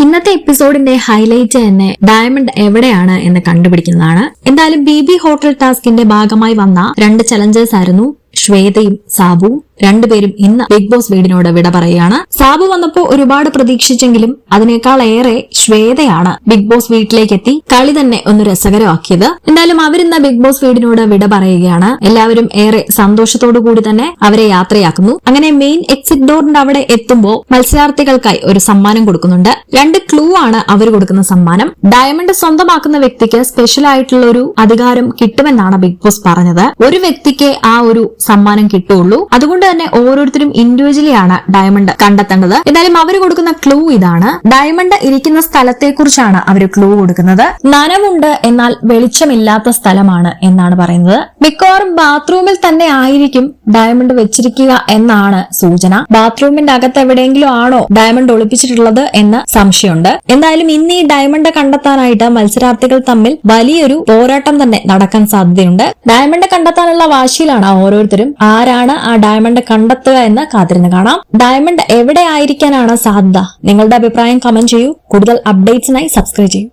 ഇന്നത്തെ എപ്പിസോഡിന്റെ ഹൈലൈറ്റ് തന്നെ ഡയമണ്ട് എവിടെയാണ് എന്ന് കണ്ടുപിടിക്കുന്നതാണ്. എന്തായാലും BB ഹോട്ടൽ ടാസ്കിന്റെ ഭാഗമായി വന്ന 2 ചലഞ്ചേഴ്സ് ആയിരുന്നു ശ്വേതയും സാബുവും. രണ്ടുപേരും ഇന്ന് ബിഗ് ബോസ് വീടിനോട് വിട പറയുകയാണ്. സാബു വന്നപ്പോ ഒരുപാട് പ്രതീക്ഷിച്ചെങ്കിലും അതിനേക്കാൾ ഏറെ ശ്വേതയാണ് ബിഗ് ബോസ് വീട്ടിലേക്ക് എത്തി കളി തന്നെ ഒന്ന് രസകരമാക്കിയത്. എന്തായാലും അവരിന്ന് ബിഗ് ബോസ് വീടിനോട് വിട പറയുകയാണ്. എല്ലാവരും ഏറെ സന്തോഷത്തോടു കൂടി തന്നെ അവരെ യാത്രയാക്കുന്നു. അങ്ങനെ മെയിൻ എക്സിറ്റ് ഡോറിന്റെ അവിടെ എത്തുമ്പോൾ മത്സരാർത്ഥികൾക്കായി ഒരു സമ്മാനം കൊടുക്കുന്നുണ്ട്. 2 ക്ലൂ ആണ് അവർ കൊടുക്കുന്ന സമ്മാനം. ഡയമണ്ട് സ്വന്തമാക്കുന്ന വ്യക്തിക്ക് സ്പെഷ്യൽ ആയിട്ടുള്ള ഒരു അധികാരം കിട്ടുമെന്നാണ് ബിഗ് ബോസ് പറഞ്ഞത്. ഒരു വ്യക്തിക്ക് ആ ഒരു സമ്മാനം കിട്ടുള്ളൂ. അതുകൊണ്ട് തന്നെ ഓരോരുത്തരും ഇൻഡിവിജ്വലി ആണ് ഡയമണ്ട് കണ്ടെത്തേണ്ടത്. എന്തായാലും അവർ കൊടുക്കുന്ന ക്ലൂ ഇതാണ്. ഡയമണ്ട് ഇരിക്കുന്ന സ്ഥലത്തെ കുറിച്ചാണ് അവർ ക്ലൂ കൊടുക്കുന്നത്. നനവുണ്ട് എന്നാൽ വെളിച്ചമില്ലാത്ത സ്ഥലമാണ് എന്നാണ് പറയുന്നത്. മിക്കവാറും ബാത്റൂമിൽ തന്നെ ആയിരിക്കും ഡയമണ്ട് വെച്ചിരിക്കുക എന്നാണ് സൂചന. ബാത്റൂമിന്റെ അകത്ത് എവിടെയെങ്കിലും ആണോ ഡയമണ്ട് ഒളിപ്പിച്ചിട്ടുള്ളത് എന്ന് സംശയമുണ്ട്. എന്തായാലും ഇന്ന് ഈ ഡയമണ്ട് കണ്ടെത്താനായിട്ട് മത്സരാർത്ഥികൾ തമ്മിൽ വലിയൊരു പോരാട്ടം തന്നെ നടക്കാൻ സാധ്യതയുണ്ട്. ഡയമണ്ട് കണ്ടെത്താനുള്ള വാശിയിലാണ് ഓരോരുത്തരും. ആരാണ് ആ ഡയമണ്ട് കണ്ടെത്തുക എന്ന് കാത്തിരുന്ന് കാണാം. ഡയമണ്ട് എവിടെ ആയിരിക്കാനാണ് സാധ്യത? നിങ്ങളുടെ അഭിപ്രായം കമന്റ് ചെയ്യൂ. കൂടുതൽ അപ്ഡേറ്റ്സിനായി സബ്സ്ക്രൈബ് ചെയ്യൂ.